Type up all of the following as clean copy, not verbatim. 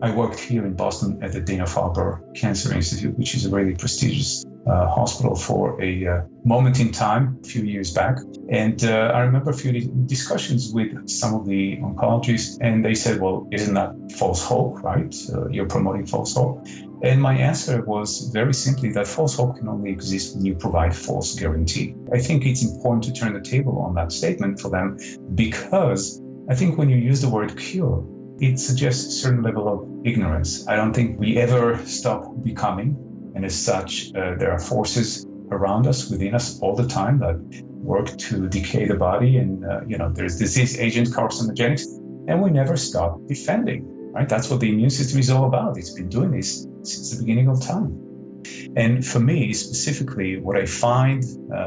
I worked here in Boston at the Dana-Farber Cancer Institute, which is a really prestigious hospital for a moment in time, a few years back. And I remember a few discussions with some of the oncologists, and they said, well, isn't that false hope, right? You're promoting false hope. And my answer was very simply that false hope can only exist when you provide false guarantee. I think it's important to turn the table on that statement for them, because I think when you use the word cure, it suggests a certain level of ignorance. I don't think we ever stop becoming. And as such, there are forces around us, within us all the time that work to decay the body. And, there's disease agent carcinogenics, and we never stop defending, right? That's what the immune system is all about. It's been doing this since the beginning of time. And for me, specifically, what I find,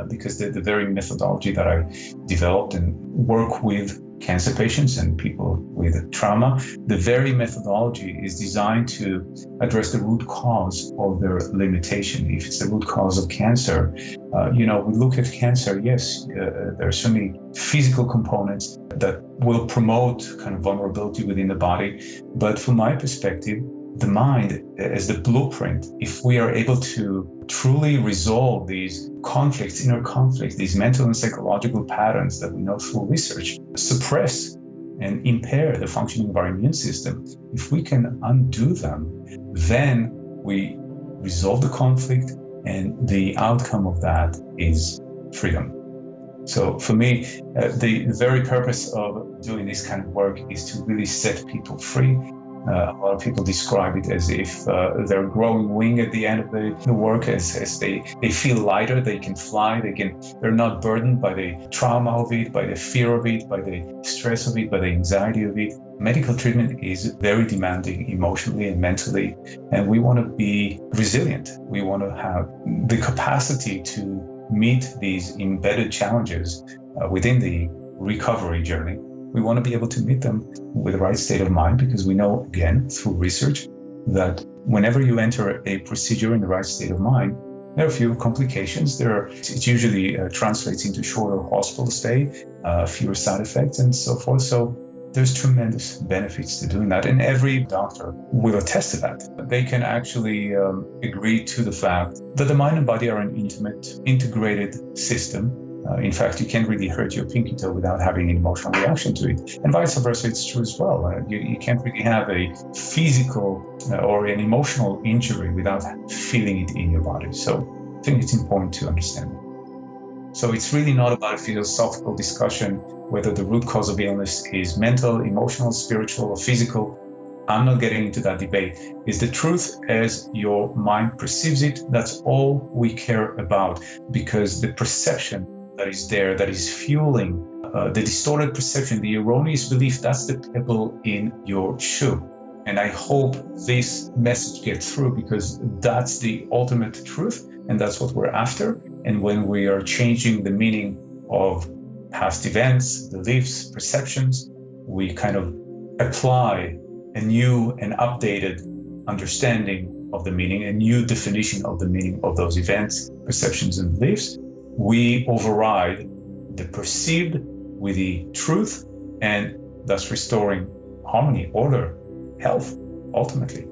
because the very methodology that I developed and work with cancer patients and people with trauma, the very methodology is designed to address the root cause of their limitation. If it's the root cause of cancer, we look at cancer, yes, there are so many physical components that will promote kind of vulnerability within the body. But from my perspective, the mind as the blueprint, if we are able to truly resolve these conflicts, inner conflicts, these mental and psychological patterns that we know through research, suppress and impair the functioning of our immune system, if we can undo them, then we resolve the conflict, and the outcome of that is freedom. So for me, the very purpose of doing this kind of work is to really set people free. A lot of people describe it as if they're growing wing at the end of the work, as they feel lighter, they can fly, they're not burdened by the trauma of it, by the fear of it, by the stress of it, by the anxiety of it. Medical treatment is very demanding emotionally and mentally, and we want to be resilient. We want to have the capacity to meet these embedded challenges within the recovery journey. We want to be able to meet them with the right state of mind, because we know, again, through research, that whenever you enter a procedure in the right state of mind, there are fewer complications. It usually translates into shorter hospital stay, fewer side effects, and so forth. So there's tremendous benefits to doing that. And every doctor will attest to that. They can actually agree to the fact that the mind and body are an intimate, integrated system. In fact, you can't really hurt your pinky toe without having an emotional reaction to it. And vice versa, it's true as well. You can't really have a physical or an emotional injury without feeling it in your body. So I think it's important to understand that. So it's really not about a philosophical discussion whether the root cause of illness is mental, emotional, spiritual, or physical. I'm not getting into that debate. It's the truth as your mind perceives it. That's all we care about, because the perception that is there, that is fueling the distorted perception, the erroneous belief, that's the pebble in your shoe. And I hope this message gets through, because that's the ultimate truth, and that's what we're after. And when we are changing the meaning of past events, beliefs, perceptions, we kind of apply a new and updated understanding of the meaning, a new definition of the meaning of those events, perceptions, and beliefs. We override the perceived with the truth, and thus restoring harmony, order, health, ultimately.